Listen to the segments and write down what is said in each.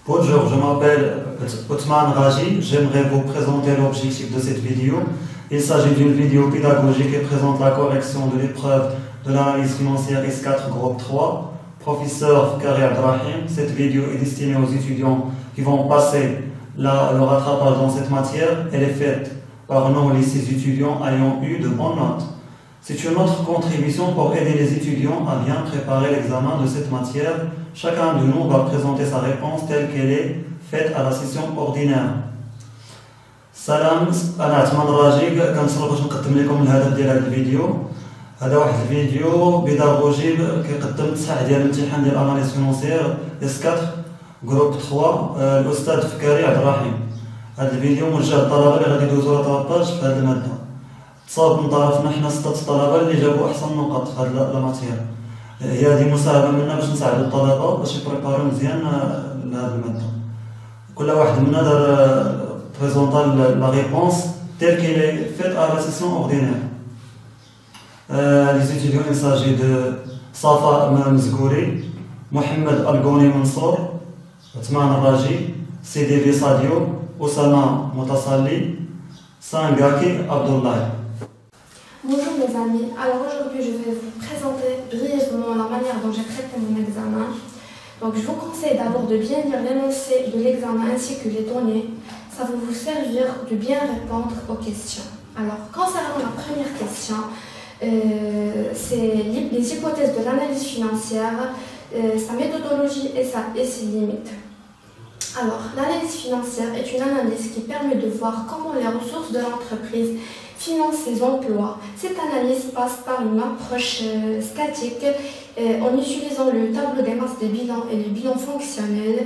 Bonjour, je m'appelle Othman Raji. J'aimerais vous présenter l'objectif de cette vidéo. Il s'agit d'une vidéo pédagogique qui présente la correction de l'épreuve de l'analyse financière S4 groupe 3. Professeur Fkari Abdrahim, cette vidéo est destinée aux étudiants qui vont passer le rattrapage dans cette matière. Elle est faite par nous, les 6 étudiants ayant eu de bonnes notes. C'est une autre contribution pour aider les étudiants à bien préparer l'examen de cette matière. Chacun de nous va présenter sa réponse telle qu'elle est faite à la session ordinaire. Salam, أنا عثمان راجي كنصر باش نقدم لكم الهدف ديال هذه الفيديو. هذا واحد الفيديو بيداغوجي كيقدم 9 ديال الامتحان ديال اناليز فينونسيير اس 4 جروب 3 الاستاذ فكاري عبد الرحيم. هذا الفيديو موجه للطلبه اللي غادي يدوزوا راتراباج في هذه الماده. تصاوب من طرفنا حنا 6 الطلبه اللي جابوا احسن نقط في هذه الماتير. هي هذه مساهمه منا باش نساعدوا الطلبه باش يبريباريو مزيان لهذه الماده. كل واحد منا دار بريزونطا لا ريبونس telle qu'elle est faite à la session ordinaire. Les étudiants, il s'agit de Safa Mzgouri, Mohamed Algouni Mansour, Othman Raji, Sidi Sadio, Oussama Moutasalli, Sangaki Abdullah. Bonjour mes amis, alors aujourd'hui je vais vous présenter brièvement la manière dont j'ai traité mon examen. Donc je vous conseille d'abord de bien lire l'énoncé de l'examen ainsi que les données. Ça va vous servir de bien répondre aux questions. Alors concernant la première question, c'est les hypothèses de l'analyse financière, sa méthodologie et ses limites. Alors, l'analyse financière est une analyse qui permet de voir comment les ressources de l'entreprise financent ses emplois. Cette analyse passe par une approche statique en utilisant le tableau des masses des bilans et les bilans fonctionnels,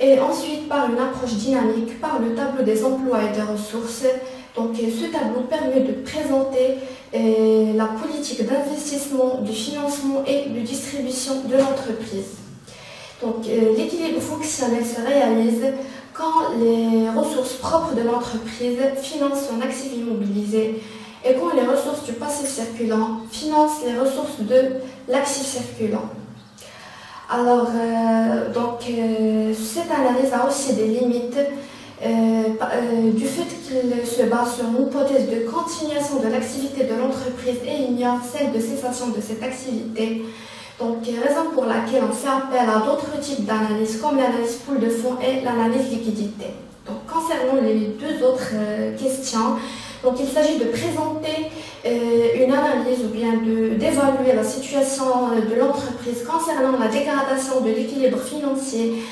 et ensuite par une approche dynamique par le tableau des emplois et des ressources. Donc ce tableau permet de présenter la politique d'investissement, de financement et de distribution de l'entreprise. Donc l'équilibre fonctionnel se réalise quand les ressources propres de l'entreprise financent son actif immobilisé et quand les ressources du passif circulant financent les ressources de l'actif circulant. Alors, cette analyse a aussi des limites du fait qu'il se base sur une hypothèse de continuation de l'activité de l'entreprise et ignore celle de cessation de cette activité. Donc, raison pour laquelle on fait appel à d'autres types d'analyses comme l'analyse pool de fonds et l'analyse liquidité. Donc, concernant les deux autres questions, donc il s'agit de présenter une analyse ou bien d'évaluer la situation de l'entreprise concernant la dégradation de l'équilibre financier,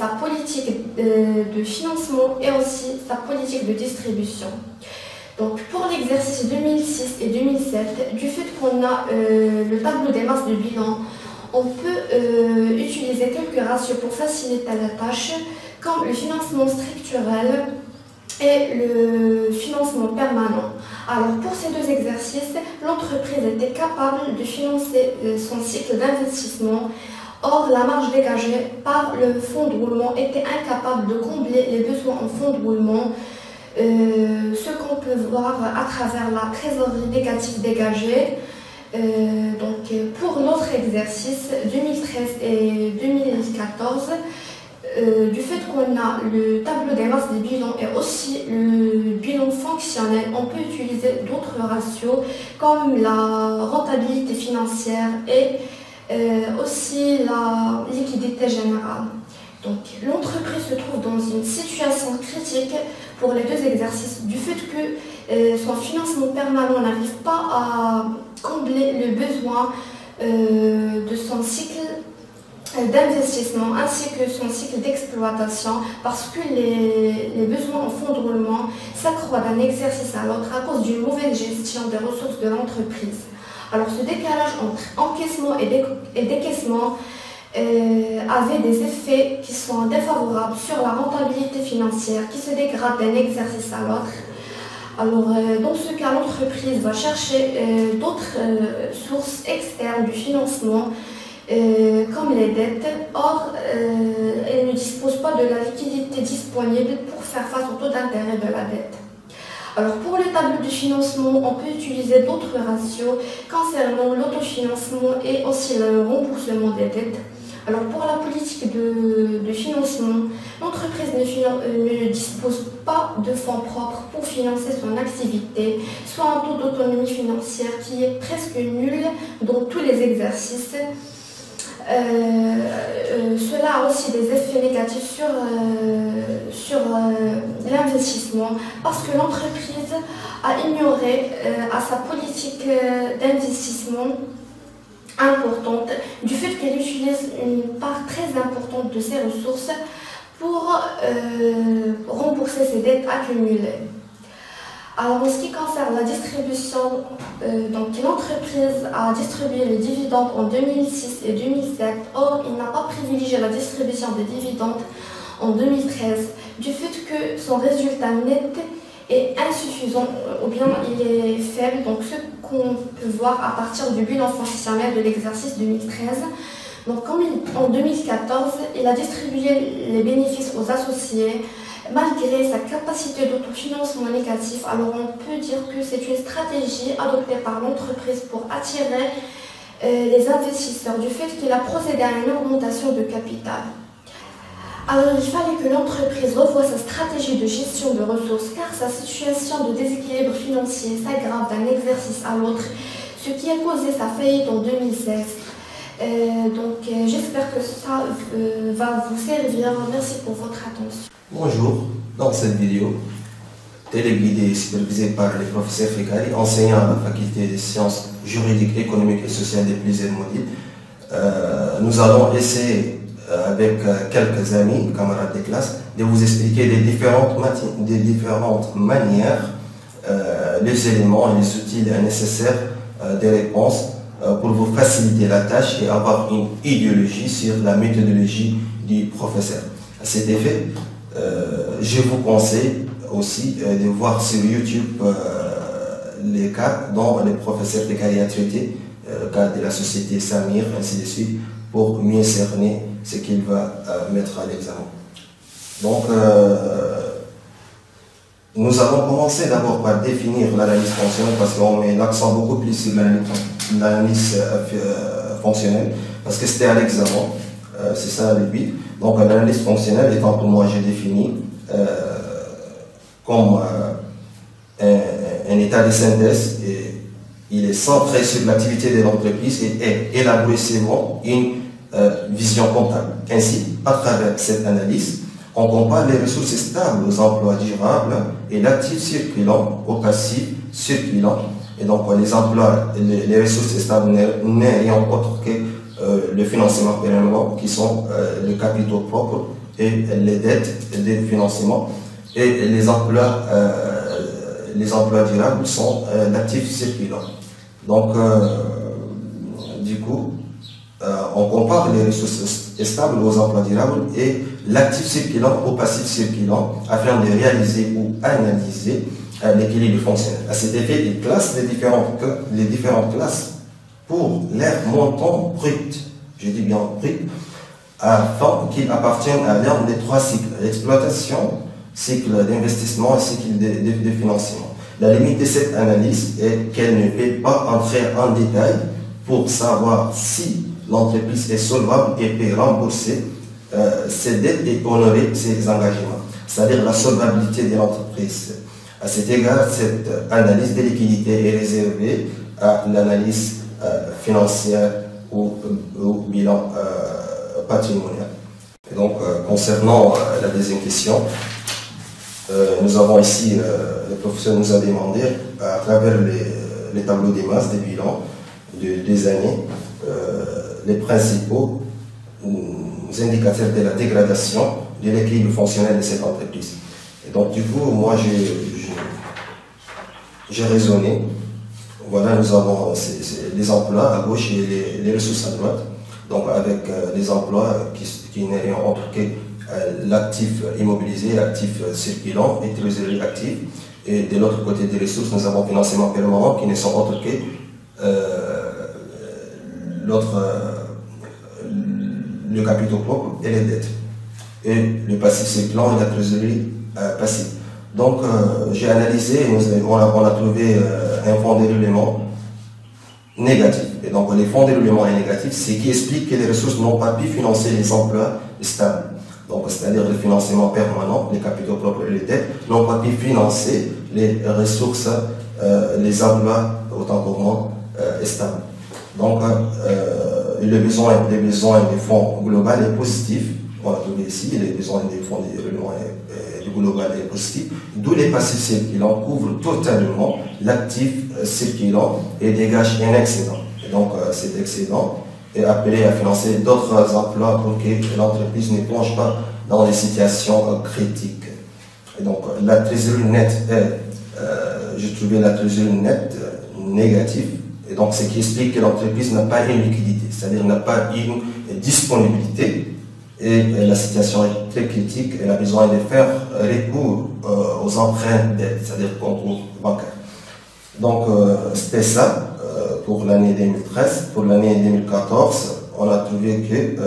sa politique de financement et aussi sa politique de distribution. Donc pour l'exercice 2006 et 2007, du fait qu'on a le tableau des masses de bilan, on peut utiliser quelques ratios pour faciliter la tâche, comme le financement structurel et le financement permanent. Alors pour ces deux exercices, l'entreprise était capable de financer son cycle d'investissement. Or, la marge dégagée par le fonds de roulement était incapable de combler les besoins en fonds de roulement, ce qu'on peut voir à travers la trésorerie négative dégagée. Donc pour notre exercice 2013 et 2014, du fait qu'on a le tableau des masses des bilans et aussi le bilan fonctionnel, on peut utiliser d'autres ratios comme la rentabilité financière et aussi la liquidité générale. Donc l'entreprise se trouve dans une situation critique pour les deux exercices du fait que son financement permanent n'arrive pas à combler le besoin de son cycle d'investissement ainsi que son cycle d'exploitation parce que les besoins en fonds de roulement s'accroît d'un exercice à l'autre à cause d'une mauvaise gestion des ressources de l'entreprise. Alors ce décalage entre encaissement et décaissement avait des effets qui sont défavorables sur la rentabilité financière qui se dégrade d'un exercice à l'autre. Alors dans ce cas, l'entreprise va chercher d'autres sources externes du financement comme les dettes. Or, elle ne dispose pas de la liquidité disponible pour faire face au taux d'intérêt de la dette. Alors pour le tableau de financement, on peut utiliser d'autres ratios concernant l'autofinancement et aussi le remboursement des dettes. Alors pour la politique de financement, ne dispose pas de fonds propres pour financer son activité, soit un taux d'autonomie financière qui est presque nul dans tous les exercices. Cela a aussi des effets négatifs sur l'investissement parce que l'entreprise a ignoré à sa politique d'investissement importante du fait qu'elle utilise une part très importante de ses ressources pour rembourser ses dettes accumulées. Alors en ce qui concerne la distribution, donc l'entreprise a distribué les dividendes en 2006 et 2007, or il n'a pas privilégié la distribution des dividendes en 2013 du fait que son résultat net est insuffisant ou bien il est faible, donc ce qu'on peut voir à partir du bilan fonctionnel de l'exercice 2013. Donc comme en 2014, il a distribué les bénéfices aux associés malgré sa capacité d'autofinancement négatif. Alors on peut dire que c'est une stratégie adoptée par l'entreprise pour attirer les investisseurs du fait qu'il a procédé à une augmentation de capital. Alors il fallait que l'entreprise revoie sa stratégie de gestion de ressources car sa situation de déséquilibre financier s'aggrave d'un exercice à l'autre, ce qui a causé sa faillite en 2016. J'espère que ça va vous servir. Merci pour votre attention. Bonjour, dans cette vidéo, téléguidée et supervisée par le professeur Fekari, enseignant à la faculté des sciences juridiques, économiques et sociales des Plaisirs-Maudits, nous allons essayer, avec quelques amis, camarades de classe, de vous expliquer les différentes manières, les éléments et les outils nécessaires des réponses pour vous faciliter la tâche et avoir une idéologie sur la méthodologie du professeur. À cet effet, je vous conseille aussi de voir sur YouTube les cas dont le professeur Fekari a traité, le cas de la société Samir, ainsi de suite, pour mieux cerner ce qu'il va mettre à l'examen. Donc, nous allons commencer d'abord par définir l'analyse fonctionnelle parce qu'on met l'accent beaucoup plus sur l'analyse fonctionnelle parce que c'était à l'examen, c'est ça le but. Donc l'analyse fonctionnelle étant pour moi, j'ai défini comme un état de synthèse et il est centré sur l'activité de l'entreprise et est élaboré selon une vision comptable. Ainsi, à travers cette analyse, on compare les ressources stables aux emplois durables et l'actif circulant au passif circulant. Et donc les emplois, les ressources stables n'est rien autre que le financement pérenne qui sont les capitaux propres et les dettes de financement. Et les emplois durables sont l'actif circulant. Donc, du coup, on compare les ressources stables aux emplois durables et l'actif circulant au passif circulant afin de réaliser ou analyser l'équilibre fonctionnel. À cet effet, il classe les différentes classes pour leur montant brut, je dis bien brut, afin qu'ils appartiennent à l'un des trois cycles, l'exploitation, cycle d'investissement et cycle de financement. La limite de cette analyse est qu'elle ne peut pas entrer en détail pour savoir si l'entreprise est solvable et peut rembourser ses dettes et honorer ses engagements, c'est-à-dire la solvabilité de l'entreprise. À cet égard, cette analyse de liquidité est réservée à l'analyse financière ou bilan patrimonial. Et donc, concernant la deuxième question, nous avons ici, le professeur nous a demandé, à travers les tableaux des masses, des bilans des années, les principaux indicateurs de la dégradation de l'équilibre fonctionnel de cette entreprise. Et donc, du coup, moi, j'ai raisonné. Voilà, nous avons les emplois à gauche et les ressources à droite. Donc, avec les emplois qui n'est rien autre que l'actif immobilisé, l'actif circulant et trésorerie active. Et de l'autre côté des ressources, nous avons financement permanent qui ne sont autres que le capitaux propre et les dettes. Et le passif circulant et la trésorerie passive. Donc, j'ai analysé, on a trouvé un fonds de roulement négatif. Et donc, les fonds de roulement négatifs, c'est qui explique que les ressources n'ont pas pu financer les emplois stables. donc c'est-à-dire le financement permanent, les capitaux propres et les dettes, n'ont pas pu financer les ressources, les emplois autant pour moi stables. Donc les besoins des fonds globaux est positif. On a trouvé ici, les besoins des fonds du global est positif, d'où les passifs circulants couvrent totalement l'actif circulant et dégagent un excédent. Et donc cet excédent est appelé à financer d'autres emplois pour que l'entreprise ne plonge pas dans des situations critiques. Et donc la trésorerie nette j'ai trouvé la trésorerie nette négative, et donc ce qui explique que l'entreprise n'a pas une liquidité, c'est-à-dire n'a pas une disponibilité, et la situation est très critique, elle a besoin de faire recours aux emprunts d'aide, c'est-à-dire concours bancaire. Donc c'était ça pour l'année 2013. Pour l'année 2014, on a trouvé que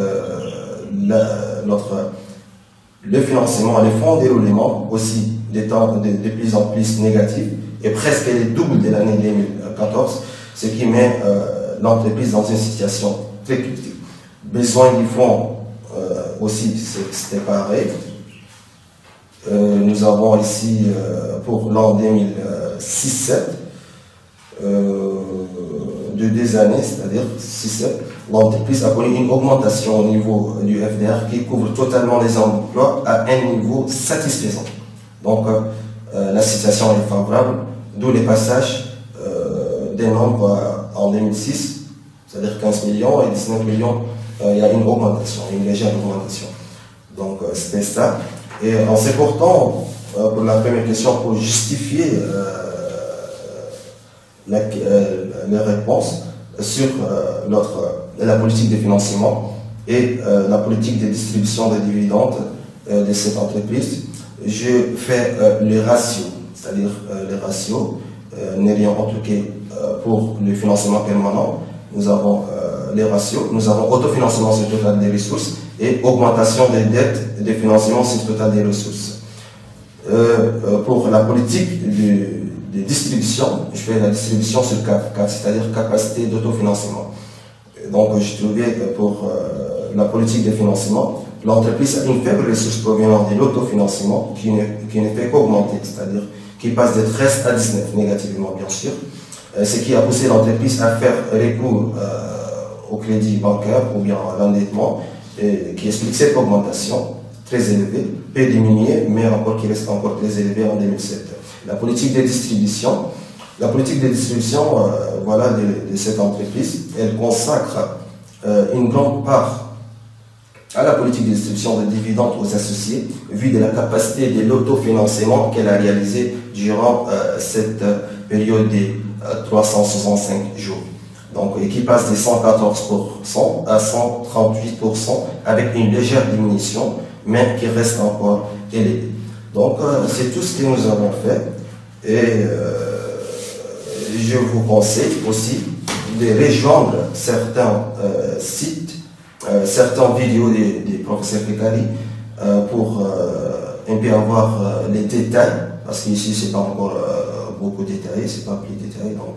le financement, les fonds de déroulement aussi de plus en plus négatifs, et presque les doubles de l'année 2014, ce qui met l'entreprise dans une situation très critique. Besoin du fonds aussi, c'était pareil. Nous avons ici pour l'an 2006-7 de 2 années, c'est-à-dire 6-7, l'entreprise a connu une augmentation au niveau du FDR qui couvre totalement les emplois à un niveau satisfaisant. Donc la situation est favorable, d'où les passages des nombres en 2006, c'est-à-dire 15 millions et 19 millions, il y a une augmentation, une légère augmentation. Donc c'était ça. Et en se portant pour la première question, pour justifier les réponses sur la politique de financement et la politique de distribution des dividendes de cette entreprise, je fais les ratios, c'est-à-dire les ratios n'est rien en tout cas pour le financement permanent. Nous avons les ratios, nous avons autofinancement sur le total des ressources et augmentation des dettes de financement sur le total des ressources. Pour la politique de distribution, je fais la distribution sur CAF, c'est-à-dire capacité d'autofinancement. Donc je trouvais pour la politique de financement, l'entreprise a une faible ressource provenant de l'autofinancement qui ne fait qu'augmenter, c'est-à-dire qui passe de 13 à 19 négativement bien sûr, ce qui a poussé l'entreprise à faire recours au crédit bancaire ou bien à l'endettement, qui explique cette augmentation très élevée, peut diminuer, mais encore qui reste encore très élevée en 2007. La politique de distribution, voilà, de cette entreprise, elle consacre une grande part à la politique de distribution de dividendes aux associés, vu de la capacité de l'autofinancement qu'elle a réalisé durant cette période de 365 jours. Donc, et qui passe de 114% à 138% avec une légère diminution, mais qui reste encore élevée. Donc, c'est tout ce que nous avons fait. Et je vous conseille aussi de rejoindre certains sites, certaines vidéos des professeurs Fikari pour un peu avoir les détails, parce qu'ici, c'est pas encore beaucoup détaillé, c'est pas plus détaillé, donc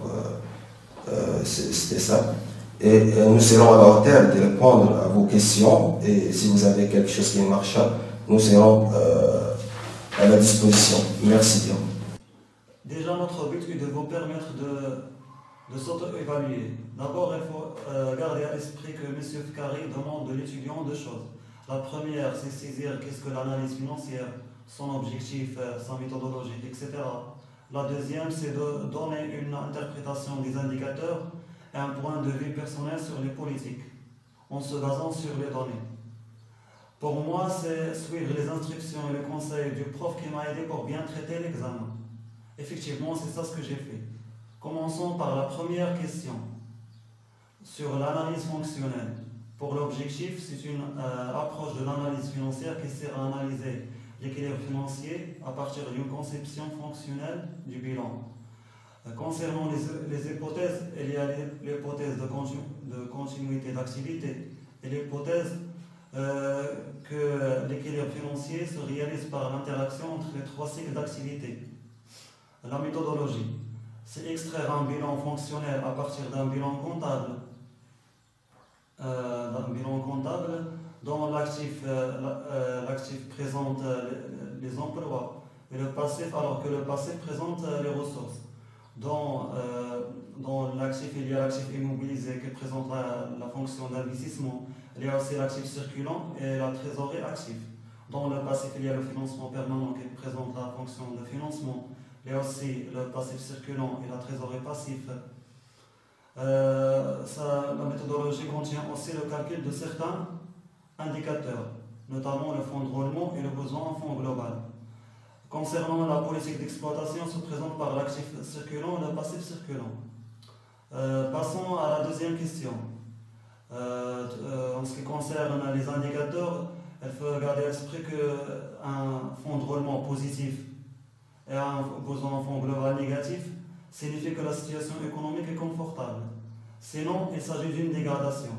c'était ça. Et nous serons à la hauteur de répondre à vos questions, et si vous avez quelque chose qui marche, nous serons à la disposition. Merci bien. Déjà, notre but est de vous permettre de s'auto-évaluer. D'abord, il faut garder à l'esprit que M. Fikari demande de l'étudiant 2 choses. La première, c'est saisir qu'est-ce que l'analyse financière, son objectif, sa méthodologie, etc. La deuxième, c'est de donner une interprétation des indicateurs et un point de vue personnel sur les politiques, en se basant sur les données. Pour moi, c'est suivre les instructions et les conseils du prof qui m'a aidé pour bien traiter l'examen. Effectivement, c'est ça ce que j'ai fait. Commençons par la première question, sur l'analyse fonctionnelle. Pour l'objectif, c'est une approche de l'analyse financière qui sert à analyser l'équilibre financier à partir d'une conception fonctionnelle du bilan. Concernant les hypothèses, il y a l'hypothèse de continuité d'activité et l'hypothèse que l'équilibre financier se réalise par l'interaction entre les 3 cycles d'activité. La méthodologie, c'est extraire un bilan fonctionnel à partir d'un bilan comptable. dont l'actif présente les emplois et le passif, alors que le passif présente les ressources. Dans l'actif, il y a l'actif immobilisé qui présente la fonction d'investissement. Il y a aussi l'actif circulant et la trésorerie active. Dans le passif, il y a le financement permanent qui présente la fonction de financement. Il y a aussi le passif circulant et la trésorerie passive. La méthodologie contient aussi le calcul de certains indicateurs, notamment le fonds de roulement et le besoin en fonds global. Concernant la politique d'exploitation, se présente par l'actif circulant et le passif circulant. Passons à la deuxième question. En ce qui concerne les indicateurs, il faut garder à l'esprit qu'un fonds de roulement positif et un besoin en fonds global négatif signifie que la situation économique est confortable. Sinon, il s'agit d'une dégradation.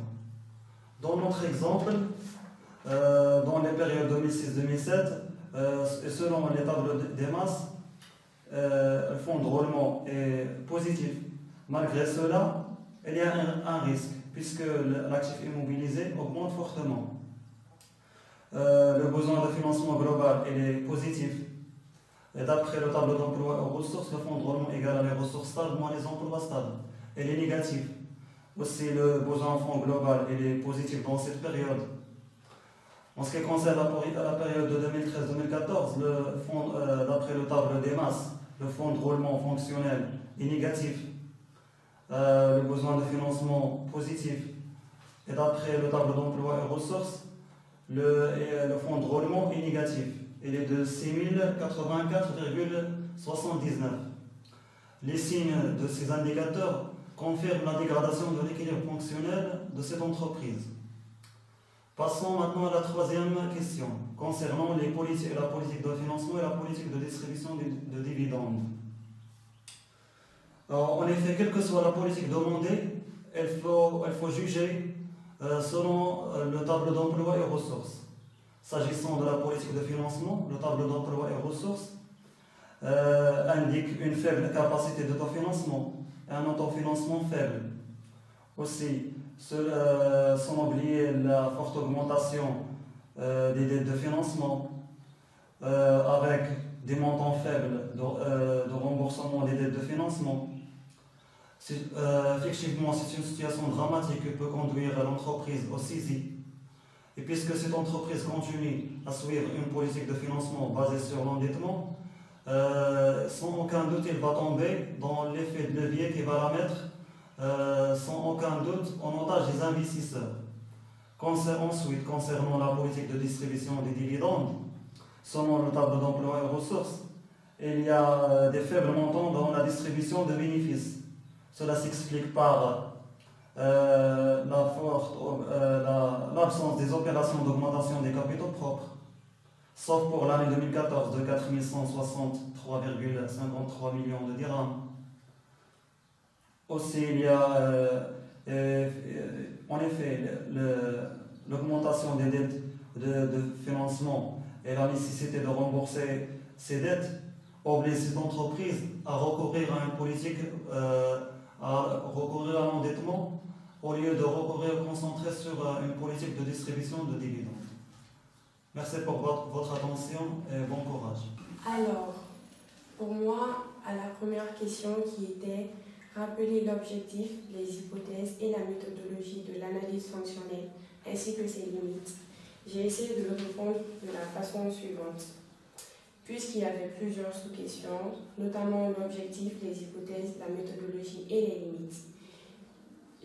Dans notre exemple, dans les périodes 2006-2007, et selon les tableaux des masses, le fonds de roulement est positif. Malgré cela, il y a un risque, puisque l'actif immobilisé augmente fortement. Le besoin de financement global est positif. Et d'après le tableau d'emploi aux ressources, le fonds de roulement égale à les ressources stables moins les emplois stables. Il est négatif. Aussi, le besoin en fonds global est positif dans cette période. En ce qui concerne la période de 2013-2014, d'après le tableau des masses, le fonds de roulement fonctionnel est négatif. Le besoin de financement positif. Et d'après le tableau d'emploi et ressources, le fonds de roulement est négatif. Il est de 6084,79. Les signes de ces indicateurs confirment la dégradation de l'équilibre fonctionnel de cette entreprise. Passons maintenant à la troisième question, concernant la politique de financement et la politique de distribution de dividendes. Alors, en effet, quelle que soit la politique demandée, il faut juger selon le tableau d'emploi et ressources. S'agissant de la politique de financement, le tableau d'emploi et ressources indique une faible capacité d'autofinancement et un autofinancement faible. Aussi, sans oublier la forte augmentation des dettes de financement avec des montants faibles de remboursement des dettes de financement. Effectivement, c'est une situation dramatique qui peut conduire l'entreprise au saisie. Et puisque cette entreprise continue à suivre une politique de financement basée sur l'endettement, sans aucun doute, il va tomber dans l'effet de levier qui va la mettre sans aucun doute en otage des investisseurs. Ensuite, concernant la politique de distribution des dividendes, selon le tableau d'emploi et ressources, il y a des faibles montants dans la distribution de bénéfices. Cela s'explique par l'absence des opérations d'augmentation des capitaux propres, sauf pour l'année 2014 de 4163,53 millions de dirhams. Aussi, il y a en effet l'augmentation des dettes de financement et la nécessité de rembourser ces dettes oblige cette entreprise à recourir à une politique, à recourir à l'endettement au lieu de concentrer sur une politique de distribution de dividendes. Merci pour votre attention et bon courage. Alors, pour moi, à la première question qui était rappeler l'objectif, les hypothèses et la méthodologie de l'analyse fonctionnelle, ainsi que ses limites. J'ai essayé de répondre de la façon suivante. Puisqu'il y avait plusieurs sous-questions, notamment l'objectif, les hypothèses, la méthodologie et les limites.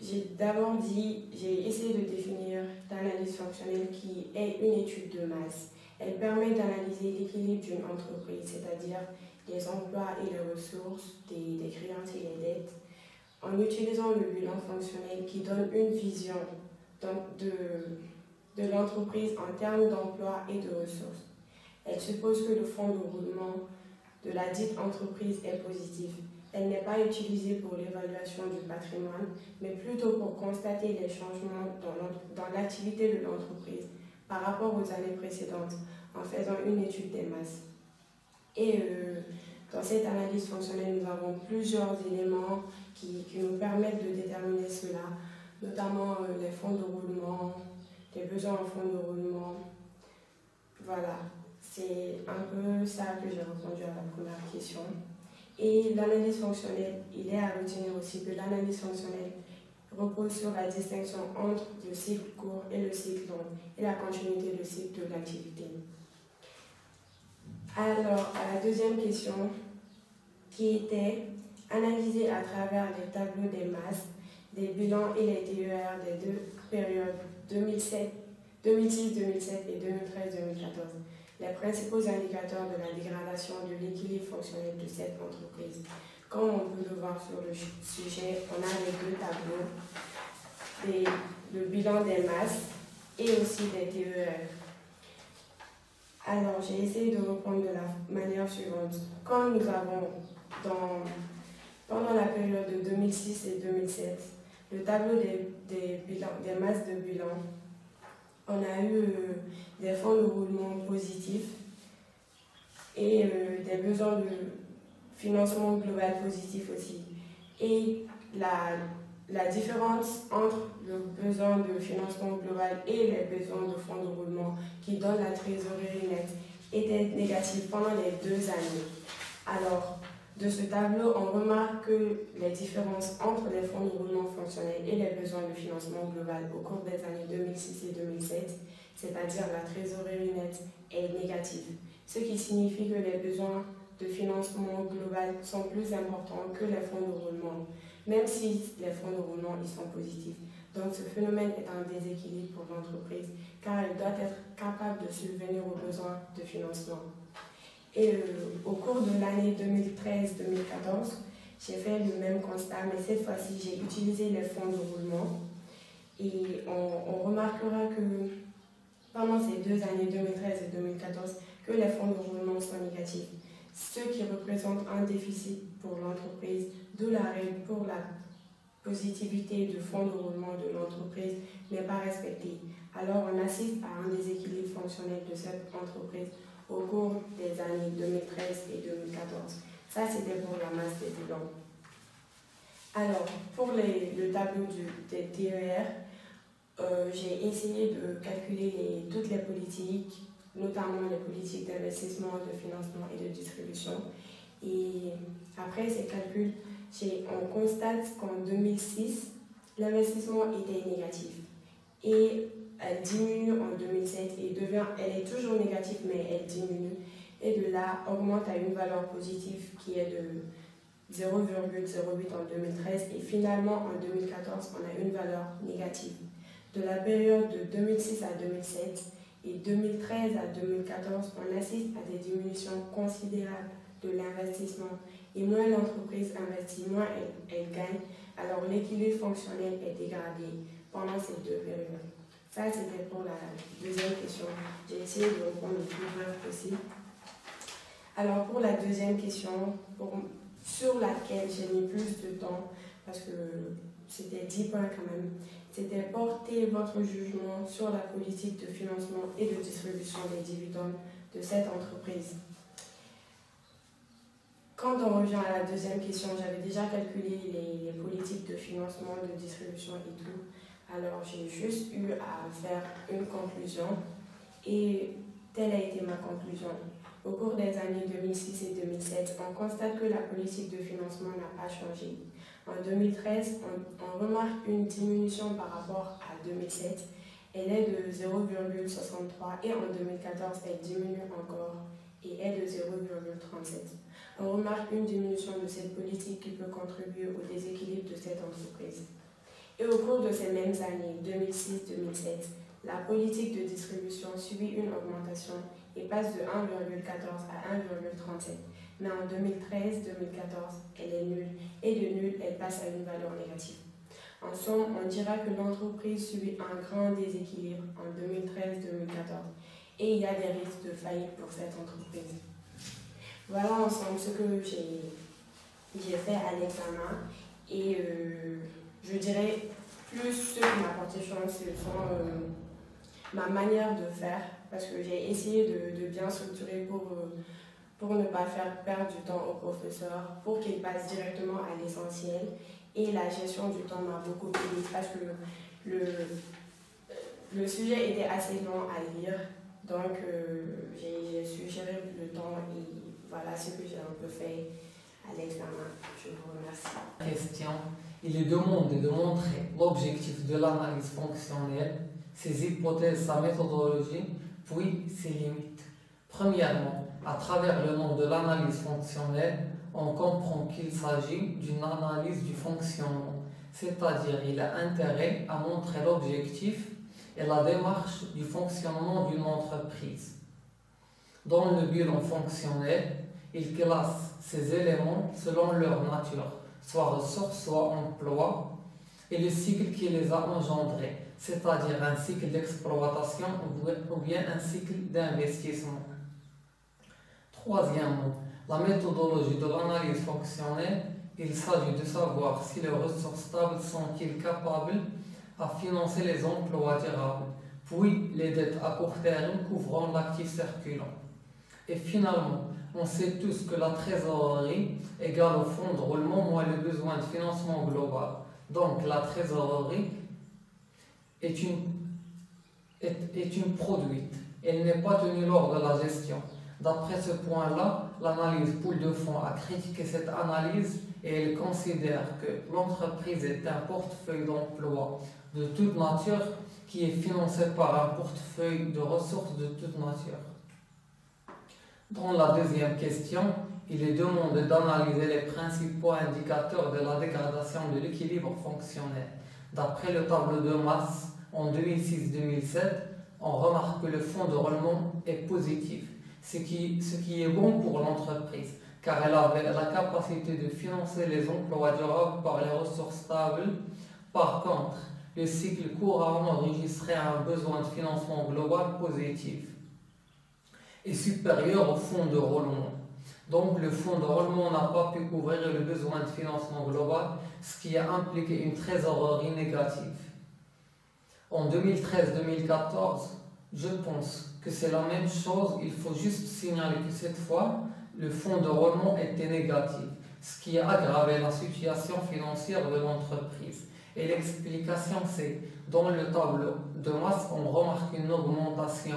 J'ai essayé de définir l'analyse fonctionnelle qui est une étude de masse. Elle permet d'analyser l'équilibre d'une entreprise, c'est-à-dire les emplois et les ressources, des créances et les dettes, en utilisant le bilan fonctionnel qui donne une vision de l'entreprise en termes d'emploi et de ressources. Elle suppose que le fonds de roulement de la dite entreprise est positif. Elle n'est pas utilisée pour l'évaluation du patrimoine, mais plutôt pour constater les changements dans l'activité de l'entreprise par rapport aux années précédentes, en faisant une étude des masses. Et dans cette analyse fonctionnelle, nous avons plusieurs éléments qui nous permettent de déterminer cela, notamment les fonds de roulement, des besoins en fonds de roulement. Voilà, c'est un peu ça que j'ai répondu à la première question. Et l'analyse fonctionnelle, il est à retenir aussi que l'analyse fonctionnelle repose sur la distinction entre le cycle court et le cycle long et la continuité du cycle de l'activité. Alors, à la deuxième question, qui était analyser à travers les tableaux des masses, des bilans et les TER des deux périodes 2006, 2007 et 2013-2014, les principaux indicateurs de la dégradation de l'équilibre fonctionnel de cette entreprise. Comme on peut le voir sur le sujet, on a les deux tableaux, le bilan des masses et aussi des TER. Alors, j'ai essayé de reprendre de la manière suivante. Quand nous avons, pendant la période de 2006 et 2007, le tableau des masses de bilan, on a eu des fonds de roulement positifs et des besoins de financement global positif aussi. Et la différence entre le besoin de financement global et les besoins de fonds de roulement qui donnent la trésorerie nette était négative pendant les 2 années. Alors, de ce tableau, on remarque que les différences entre les fonds de roulement fonctionnels et les besoins de financement global au cours des années 2006 et 2007, c'est-à-dire la trésorerie nette, est négative. Ce qui signifie que les besoins de financement global sont plus importants que les fonds de roulement, même si les fonds de roulement ils sont positifs. Donc ce phénomène est un déséquilibre pour l'entreprise car elle doit être capable de subvenir aux besoins de financement. Et au cours de l'année 2013-2014, j'ai fait le même constat, mais cette fois-ci j'ai utilisé les fonds de roulement et on remarquera que pendant ces 2 années 2013 et 2014 que les fonds de roulement sont négatifs, ce qui représente un déficit pour l'entreprise, d'où la règle pour la positivité du fonds de roulement de l'entreprise n'est pas respectée. Alors on assiste à un déséquilibre fonctionnel de cette entreprise au cours des années 2013 et 2014. Ça, c'était pour la masse des bilans. Alors, pour le tableau des TER, j'ai essayé de calculer toutes les politiques, notamment les politiques d'investissement, de financement et de distribution. Et après ces calculs, on constate qu'en 2006, l'investissement était négatif. Et elle diminue en 2007 et elle est toujours négative, mais elle diminue. Et de là, augmente à une valeur positive qui est de 0,08 en 2013. Et finalement, en 2014, on a une valeur négative. De la période de 2006 à 2007 et 2013 à 2014, on assiste à des diminutions considérables de l'investissement. Et moins l'entreprise investit, moins elle gagne. Alors l'équilibre fonctionnel est dégradé pendant ces 2 périodes. Ça, c'était pour la deuxième question. J'ai essayé de répondre le plus bref possible. Alors, pour la deuxième question, sur laquelle j'ai mis plus de temps, parce que c'était 10 points quand même, c'était porter votre jugement sur la politique de financement et de distribution des dividendes de cette entreprise. Quand on revient à la deuxième question, j'avais déjà calculé les politiques de financement, de distribution et tout. Alors j'ai juste eu à faire une conclusion et telle a été ma conclusion. Au cours des années 2006 et 2007, on constate que la politique de financement n'a pas changé. En 2013, on remarque une diminution par rapport à 2007. Elle est de 0,63 et en 2014, elle diminue encore et est de 0,37. On remarque une diminution de cette politique qui peut contribuer au déséquilibre de cette entreprise. Et au cours de ces mêmes années, 2006-2007, la politique de distribution subit une augmentation et passe de 1,14 à 1,37. Mais en 2013-2014, elle est nulle et de nulle, elle passe à une valeur négative. En somme, on dira que l'entreprise subit un grand déséquilibre en 2013-2014 et il y a des risques de faillite pour cette entreprise. Voilà ensemble ce que j'ai fait à l'examen et je dirais plus ce qui m'a porté chance, ce sont ma manière de faire parce que j'ai essayé de bien structurer pour ne pas faire perdre du temps aux professeurs, pour qu'ils passent directement à l'essentiel. Et la gestion du temps m'a beaucoup aidé parce que Le sujet était assez long à lire, donc j'ai suggéré le temps et voilà ce que j'ai un peu fait à l'examen. Je vous remercie. Question. Il est demandé de montrer l'objectif de l'analyse fonctionnelle, ses hypothèses, sa méthodologie, puis ses limites. Premièrement, à travers le nom de l'analyse fonctionnelle, on comprend qu'il s'agit d'une analyse du fonctionnement, c'est-à-dire il a intérêt à montrer l'objectif et la démarche du fonctionnement d'une entreprise. Dans le bilan fonctionnel, il classe ces éléments selon leur nature, soit ressources, soit emploi, et le cycle qui les a engendrés, c'est-à-dire un cycle d'exploitation ou bien un cycle d'investissement. Troisièmement, la méthodologie de l'analyse fonctionnelle, il s'agit de savoir si les ressources stables sont-ils capables à financer les emplois durables, puis les dettes à court terme couvrant l'actif circulant. Et finalement, on sait tous que la trésorerie égale au fonds de roulement moins le besoin de financement global. Donc la trésorerie est une produite. Elle n'est pas tenue lors de la gestion. D'après ce point-là, l'analyse pool de fonds a critiqué cette analyse et elle considère que l'entreprise est un portefeuille d'emploi de toute nature qui est financé par un portefeuille de ressources de toute nature. Dans la deuxième question, il est demandé d'analyser les principaux indicateurs de la dégradation de l'équilibre fonctionnel. D'après le tableau de masse en 2006-2007, on remarque que le fonds de roulement est positif, ce qui est bon pour l'entreprise, car elle avait la capacité de financer les emplois durables par les ressources stables. Par contre, le cycle court a enregistré un besoin de financement global positif et supérieur au fonds de roulement. Donc le fonds de roulement n'a pas pu couvrir le besoin de financement global, ce qui a impliqué une trésorerie négative. En 2013-2014, je pense que c'est la même chose, il faut juste signaler que cette fois, le fonds de roulement était négatif, ce qui a aggravé la situation financière de l'entreprise. Et l'explication c'est, dans le tableau de masse, on remarque une augmentation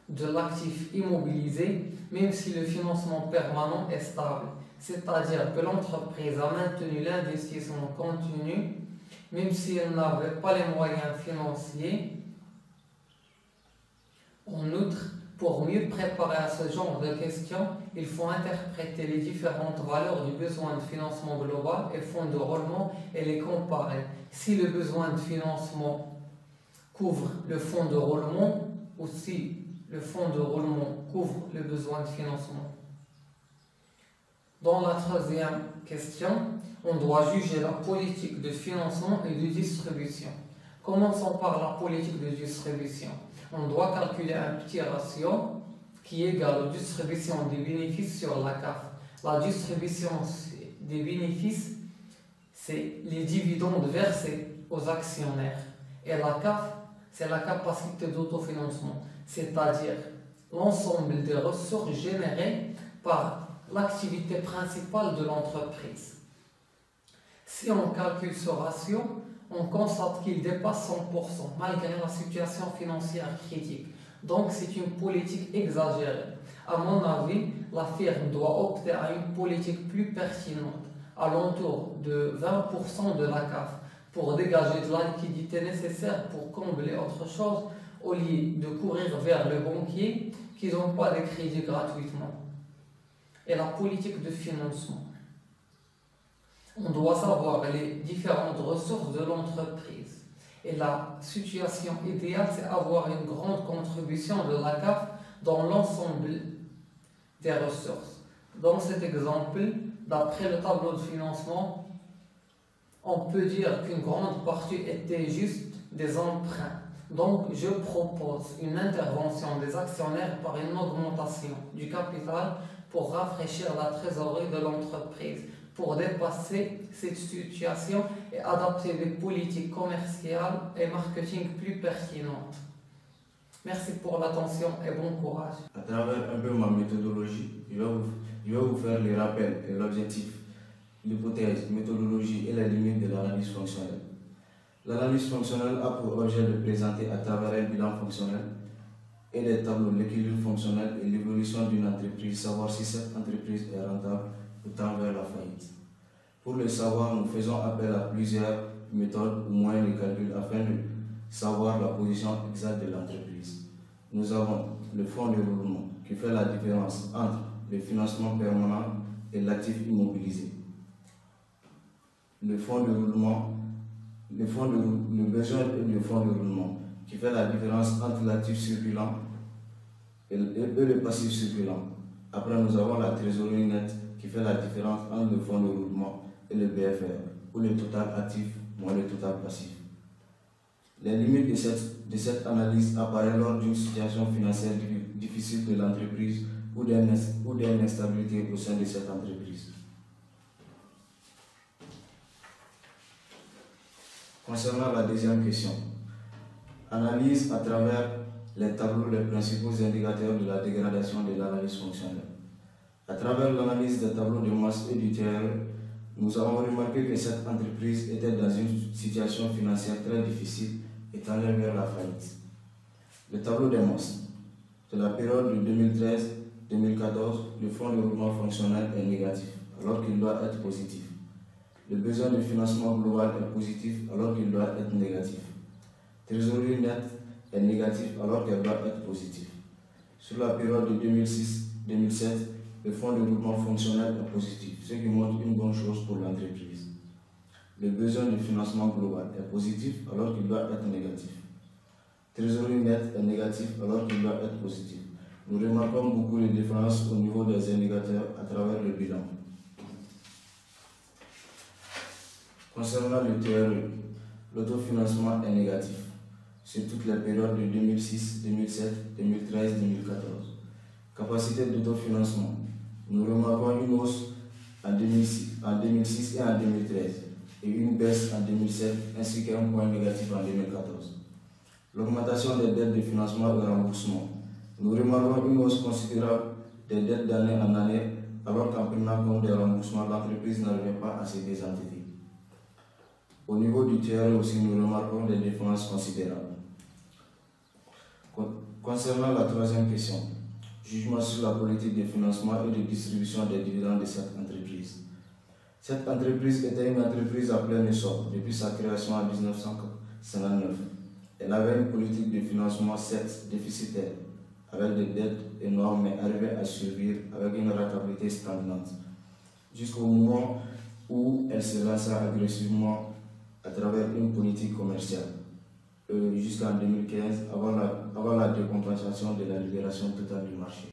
de l'actif immobilisé, même si le financement permanent est stable. C'est-à-dire que l'entreprise a maintenu l'investissement continu, même si elle n'avait pas les moyens financiers. En outre, pour mieux préparer à ce genre de questions, il faut interpréter les différentes valeurs du besoin de financement global et fonds de roulement et les comparer. Si le besoin de financement couvre le fonds de roulement ou si le fonds de roulement couvre le besoin de financement. Dans la troisième question, on doit juger la politique de financement et de distribution. Commençons par la politique de distribution. On doit calculer un petit ratio qui est égal aux distributions des bénéfices sur la CAF. La distribution des bénéfices, c'est les dividendes versés aux actionnaires. Et la CAF, c'est la capacité d'autofinancement, c'est-à-dire l'ensemble des ressources générées par l'activité principale de l'entreprise. Si on calcule ce ratio, on constate qu'il dépasse 100% malgré la situation financière critique. Donc c'est une politique exagérée. À mon avis, la firme doit opter à une politique plus pertinente, à l'entour de 20% de la CAF, pour dégager de la liquidité nécessaire pour combler autre chose, au lieu de courir vers le banquier qui n'ont pas de crédit gratuitement. Et la politique de financement. On doit savoir les différentes ressources de l'entreprise. Et la situation idéale, c'est avoir une grande contribution de la CAF dans l'ensemble des ressources. Dans cet exemple, d'après le tableau de financement, on peut dire qu'une grande partie était juste des emprunts. Donc, je propose une intervention des actionnaires par une augmentation du capital pour rafraîchir la trésorerie de l'entreprise, pour dépasser cette situation et adapter des politiques commerciales et marketing plus pertinentes. Merci pour l'attention et bon courage. À travers un peu ma méthodologie, je vais vous faire les rappels et l'objectif, l'hypothèse, méthodologie et les limites de l'analyse fonctionnelle. L'analyse fonctionnelle a pour objet de présenter à travers un bilan fonctionnel et des tableaux l'équilibre fonctionnel et l'évolution d'une entreprise, savoir si cette entreprise est rentable ou tend vers la faillite. Pour le savoir, nous faisons appel à plusieurs méthodes ou moyens de calcul afin de savoir la position exacte de l'entreprise. Nous avons le fonds de roulement qui fait la différence entre le financement permanent et l'actif immobilisé. Le besoin et le fonds de roulement qui fait la différence entre l'actif circulant et le passif circulant. Après, nous avons la trésorerie nette qui fait la différence entre le fonds de roulement et le BFR, ou le total actif moins le total passif. Les limites de cette analyse apparaissent lors d'une situation financière difficile de l'entreprise ou d'une instabilité au sein de cette entreprise. Concernant la deuxième question, analyse à travers les tableaux les principaux indicateurs de la dégradation de l'analyse fonctionnelle. À travers l'analyse des tableaux de masse et du TRE, nous avons remarqué que cette entreprise était dans une situation financière très difficile et tendait vers la faillite. Le tableau des masses. De la période de 2013-2014, le fonds de roulement fonctionnel est négatif, alors qu'il doit être positif. Le besoin de financement global est positif, alors qu'il doit être négatif. Trésorerie nette est négatif, alors qu'elle doit être positive. Sur la période de 2006-2007, le fonds de roulement fonctionnel est positif, ce qui montre une bonne chose pour l'entreprise. Le besoin de financement global est positif, alors qu'il doit être négatif. Trésorerie nette est négatif, alors qu'il doit être positif. Nous remarquons beaucoup de différences au niveau des indicateurs à travers le bilan. Concernant le TRE, l'autofinancement est négatif sur toutes les périodes de 2006, 2007, 2013, 2014. Capacité d'autofinancement. Nous remarquons une hausse en 2006 et en 2013 et une baisse en 2007 ainsi qu'un point négatif en 2014. L'augmentation des dettes de financement et remboursement. Nous remarquons une hausse considérable des dettes d'année en année alors qu'en prenant compte des remboursements, l'entreprise n'arrivait pas à se désendetter. Au niveau du TRE aussi, nous remarquons des différences considérables. Concernant la troisième question, jugement sur la politique de financement et de distribution des dividendes de cette entreprise. Cette entreprise était une entreprise à plein essor depuis sa création en 1959. Elle avait une politique de financement certes déficitaire, avec des dettes énormes, mais arrivait à survivre avec une rentabilité stagnante, jusqu'au moment où elle se lança agressivement à travers une politique commerciale, jusqu'en 2015, avant la décompensation de la libération totale du marché.